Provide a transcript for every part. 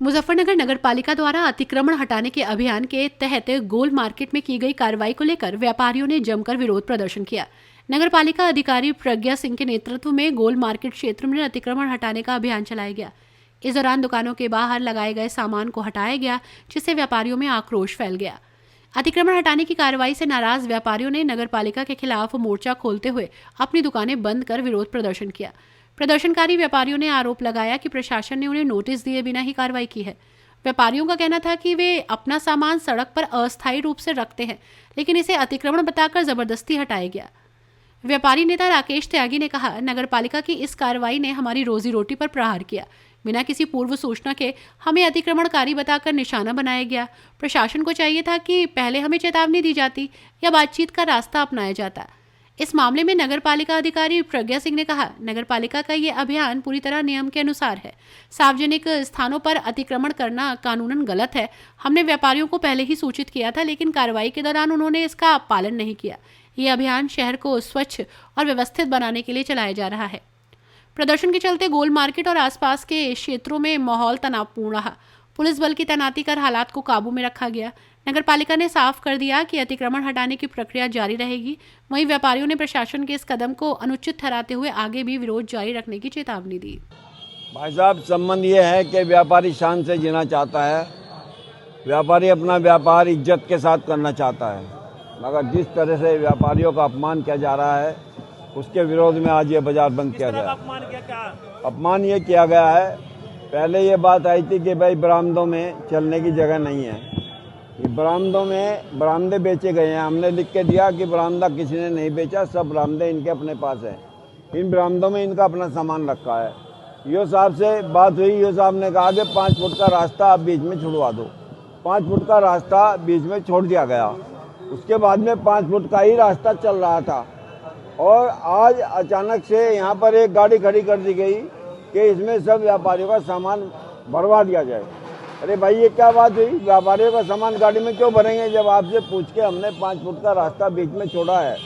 मुजफ्फरनगर नगर पालिका द्वारा अतिक्रमण हटाने के अभियान के तहत गोल मार्केट में की गई कार्रवाई को लेकर व्यापारियों ने जमकर विरोध प्रदर्शन किया। नगर पालिका अधिकारी प्रज्ञा सिंह के नेतृत्व में गोल मार्केट क्षेत्र में अतिक्रमण हटाने का अभियान चलाया गया। इस दौरान दुकानों के बाहर लगाए गए सामान को हटाया गया, जिससे व्यापारियों में आक्रोश फैल गया। अतिक्रमण हटाने की कार्रवाई से नाराज व्यापारियों ने नगर पालिका के खिलाफ मोर्चा खोलते हुए अपनी दुकानें बंद कर विरोध प्रदर्शन किया। प्रदर्शनकारी व्यापारियों ने आरोप लगाया कि प्रशासन ने उन्हें नोटिस दिए बिना ही कार्रवाई की है। व्यापारियों का कहना था कि वे अपना सामान सड़क पर अस्थायी रूप से रखते हैं, लेकिन इसे अतिक्रमण बताकर जबरदस्ती हटाया गया। व्यापारी नेता राकेश त्यागी ने कहा, नगर पालिका की इस कार्रवाई ने हमारी रोजी रोटी पर प्रहार किया। बिना किसी पूर्व सूचना के हमें अतिक्रमणकारी बताकर निशाना बनाया गया। प्रशासन को चाहिए था कि पहले हमें चेतावनी दी जाती या बातचीत का रास्ता अपनाया जाता। इस मामले में नगर पालिका अधिकारी प्रज्ञा सिंह ने कहा, नगर पालिका का ये अभियान पूरी तरह नियम के अनुसार है। सार्वजनिक स्थानों पर अतिक्रमण करना कानूनन गलत है। हमने व्यापारियों को पहले ही सूचित किया था, लेकिन कार्रवाई के दौरान उन्होंने इसका पालन नहीं किया। ये अभियान शहर को स्वच्छ और व्यवस्थित बनाने के लिए चलाया जा रहा है। प्रदर्शन के चलते गोल मार्केट और आसपास के क्षेत्रों में माहौल तनावपूर्ण रहा। पुलिस बल की तैनाती कर हालात को काबू में रखा गया। नगर पालिका ने साफ कर दिया कि अतिक्रमण हटाने की प्रक्रिया जारी रहेगी। वहीं व्यापारियों ने प्रशासन के इस कदम को अनुचित ठहराते हुए आगे भी विरोध जारी रखने की चेतावनी दी। भाई साहब, संबंध ये है कि व्यापारी शान से जीना चाहता है। व्यापारी अपना व्यापार इज्जत के साथ करना चाहता है, मगर जिस तरह से व्यापारियों का अपमान किया जा रहा है, उसके विरोध में आज ये बाजार बंद किया गया। अपमान ये किया गया है, पहले ये बात आई थी कि भाई बरामदों में चलने की जगह नहीं है। ये बरामदों में बरामदे बेचे गए हैं। हमने लिख के दिया कि बरामदा किसी ने नहीं बेचा, सब बरामदे इनके अपने पास है। इन बरामदों में इनका अपना सामान रखा है। ईओ साहब से बात हुई। ईओ साहब ने कहा कि 5 फुट का रास्ता आप बीच में छुड़वा दो। 5 फुट का रास्ता बीच में छोड़ दिया गया। उसके बाद में 5 फुट का ही रास्ता चल रहा था, और आज अचानक से यहाँ पर एक गाड़ी खड़ी कर दी गई कि इसमें सब व्यापारियों का सामान भरवा दिया जाए। अरे भाई, ये क्या बात हुई? व्यापारियों का सामान गाड़ी में क्यों भरेंगे? जब आपसे पूछ के हमने 5 फुट का रास्ता बीच में छोड़ा है।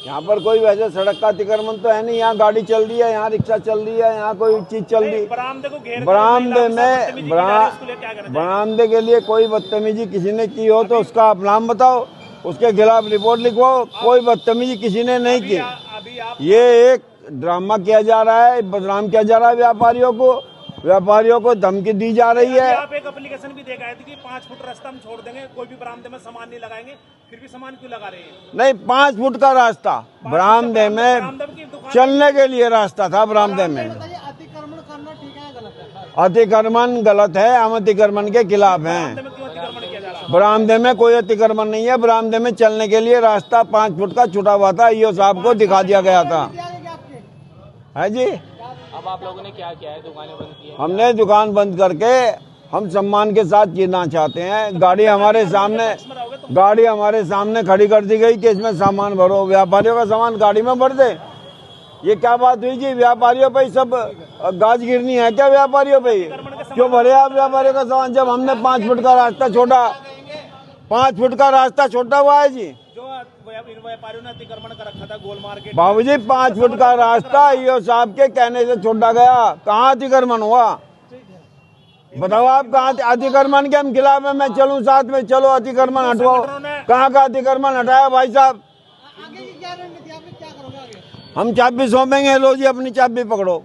यहाँ पर कोई वैसे सड़क का अतिक्रमण तो है नहीं। यहाँ गाड़ी चल रही है, यहाँ रिक्शा चल रही है, यहाँ कोई चीज चल रही है। बरामदे के लिए कोई बदतमीजी किसी ने की हो तो उसका आप नाम बताओ, उसके खिलाफ रिपोर्ट लिखवाओ। कोई बदतमीजी किसी ने नहीं की। ये एक ड्रामा किया जा रहा है, बदनाम किया जा रहा है व्यापारियों को धमकी दी जा रही है। आप एक एप्लीकेशन भी दे गए थे कि 5 फुट रास्ता हम छोड़ देंगे, कोई भी बरामदे में सामान नहीं लगाएंगे, फिर भी सामान क्यों लगा रहे हैं? नहीं, 5 फुट का रास्ता बरामदे में चलने के लिए रास्ता था। बरामदे में अतिक्रमण करना ठीक है गलत है? अतिक्रमण गलत है, हम अतिक्रमण के खिलाफ हैं। बरामदे में कोई अतिक्रमण नहीं है। बरामदे में चलने के लिए रास्ता 5 फुट का छुटा हुआ था, ईओ साहब को दिखा दिया गया था। है जी। अब आप लोगों ने क्या किया है? दुकानें बंद की है? हमने दुकान बंद करके हम सम्मान के साथ जीना चाहते हैं। गाड़ी हमारे सामने खड़ी कर दी गई कि इसमें सामान भरो। व्यापारियों का सामान गाड़ी में भर दे, ये क्या बात हुई जी? व्यापारियों पे सब गाज गिरनी है क्या? व्यापारियों पे क्यों भरे आप व्यापारियों का सामान? जब हमने 5 फुट का रास्ता छोड़ा, 5 फुट का रास्ता छोटा हुआ है जी। व्यापारियों ने अतिक्रमण कर रखा था गोल मार्केट। बाबूजी, 5 फुट का रास्ता ईओ साहब के कहने से छोड़ा गया। कहाँ अतिक्रमण हुआ? बताओ आप, कहाँ अतिक्रमण के हम खिलाफ है? मैं चलूं साथ में, चलो अतिक्रमण हटवाओ। कहाँ का अतिक्रमण हटाया भाई साहब? हम चाबी सौंपेंगे। लो जी, अपनी चाबी पकड़ो।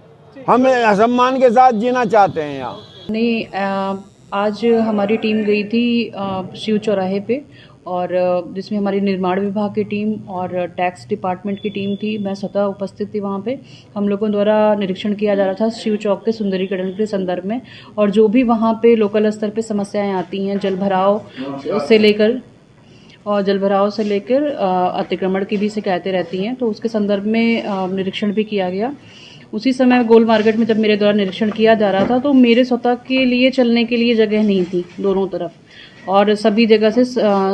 हम सम्मान के साथ जीना चाहते हैं यहाँ। नहीं, आज हमारी टीम गई थी शिव चौराहे पे, और जिसमें हमारी निर्माण विभाग की टीम और टैक्स डिपार्टमेंट की टीम थी। मैं स्वतः उपस्थित थी वहाँ पे। हम लोगों द्वारा निरीक्षण किया जा रहा था शिव चौक के सुंदरीकरण के संदर्भ में, और जो भी वहाँ पे लोकल स्तर पे समस्याएं आती हैं, जल भराव से लेकर अतिक्रमण की भी शिकायतें रहती हैं, तो उसके संदर्भ में निरीक्षण भी किया गया। उसी समय गोल मार्केट में जब मेरे द्वारा निरीक्षण किया जा रहा था, तो मेरे स्वतः के लिए चलने के लिए जगह नहीं थी दोनों तरफ, और सभी जगह से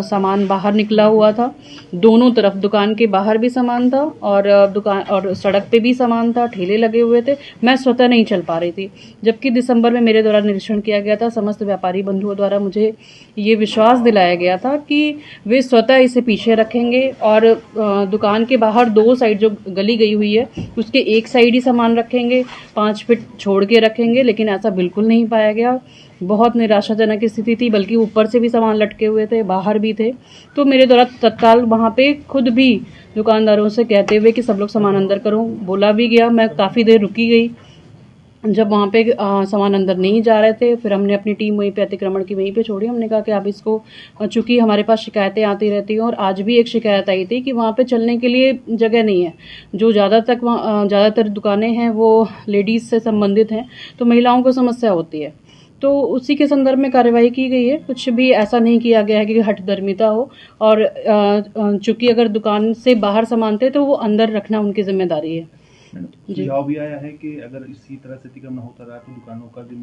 सामान बाहर निकला हुआ था। दोनों तरफ दुकान के बाहर भी सामान था, और दुकान और सड़क पे भी सामान था, ठेले लगे हुए थे। मैं स्वतः नहीं चल पा रही थी। जबकि दिसंबर में मेरे द्वारा निरीक्षण किया गया था, समस्त व्यापारी बंधुओं द्वारा मुझे ये विश्वास दिलाया गया था कि वे स्वतः इसे पीछे रखेंगे, और दुकान के बाहर 2 साइड जो गली गई हुई है उसके एक साइड ही सामान रखेंगे, 5 फीट छोड़ के रखेंगे। लेकिन ऐसा बिल्कुल नहीं पाया गया। बहुत निराशाजनक स्थिति थी, बल्कि ऊपर से भी सामान लटके हुए थे, बाहर भी थे। तो मेरे द्वारा तत्काल वहाँ पे खुद भी दुकानदारों से कहते हुए कि सब लोग सामान अंदर करो बोला भी गया। मैं काफ़ी देर रुकी गई। जब वहाँ पे सामान अंदर नहीं जा रहे थे, फिर हमने अपनी टीम वहीं पे अतिक्रमण की वहीं पे छोड़ी। हमने कहा कि आप इसको, चूंकि हमारे पास शिकायतें आती रहती हैं और आज भी एक शिकायत आई थी कि वहाँ पे चलने के लिए जगह नहीं है। जो ज़्यादातर दुकानें हैं वो लेडीज़ से संबंधित हैं, तो महिलाओं को समस्या होती है। तो उसी के संदर्भ में कार्रवाई की गई है। कुछ भी ऐसा नहीं किया गया है कि हठधर्मिता हो। और चूंकि अगर दुकान से बाहर सामान थे तो वो अंदर रखना उनकी जिम्मेदारी है। सुझाव भी आया है कि अगर इसी तरह से अतिक्रमण होता रहा तो दुकानों का भी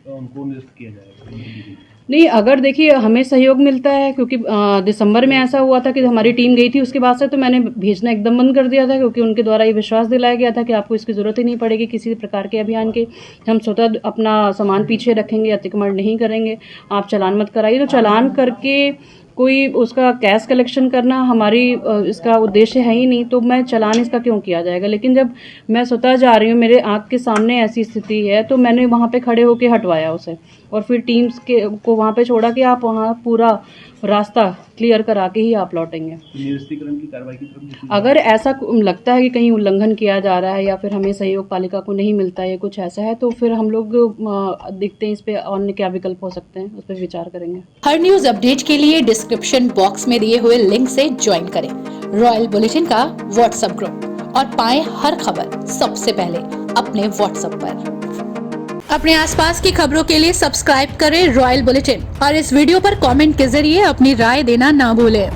उनको निरस्त किया जाएगा। नहीं, अगर देखिए हमें सहयोग मिलता है, क्योंकि दिसंबर में ऐसा हुआ था कि हमारी टीम गई थी, उसके बाद से तो मैंने भेजना एकदम बंद कर दिया था, क्योंकि उनके द्वारा ये विश्वास दिलाया गया था कि आपको इसकी ज़रूरत ही नहीं पड़ेगी किसी प्रकार के अभियान के। हम स्वतः अपना सामान पीछे रखेंगे, अतिक्रमण नहीं करेंगे, आप चालान मत कराइए। तो चालान करके कोई उसका कैश कलेक्शन करना हमारी इसका उद्देश्य है ही नहीं, तो मैं चालान इसका क्यों किया जाएगा। लेकिन जब मैं स्वतः जा रही हूँ, मेरे आँख के सामने ऐसी स्थिति है, तो मैंने वहाँ पे खड़े होकर हटवाया उसे और फिर टीम्स को वहाँ पे छोड़ा कि आप वहाँ पूरा रास्ता क्लियर करा के ही आप लौटेंगे। निरस्तीकरण की कार्रवाई की तरफ अगर ऐसा लगता है कि कहीं उल्लंघन किया जा रहा है या फिर हमें सहयोग पालिका को नहीं मिलता है, कुछ ऐसा है, तो फिर हम लोग देखते हैं इस पे अन्य क्या विकल्प हो सकते हैं, उस पर विचार करेंगे। हर न्यूज अपडेट के लिए डिस्क्रिप्शन बॉक्स में दिए हुए लिंक से ज्वाइन करें रॉयल बुलेटिन का व्हाट्सएप ग्रुप और पाएं हर खबर सबसे पहले अपने व्हाट्सएप पर। अपने आसपास की खबरों के लिए सब्सक्राइब करें रॉयल बुलेटिन और इस वीडियो पर कमेंट के जरिए अपनी राय देना ना भूलें।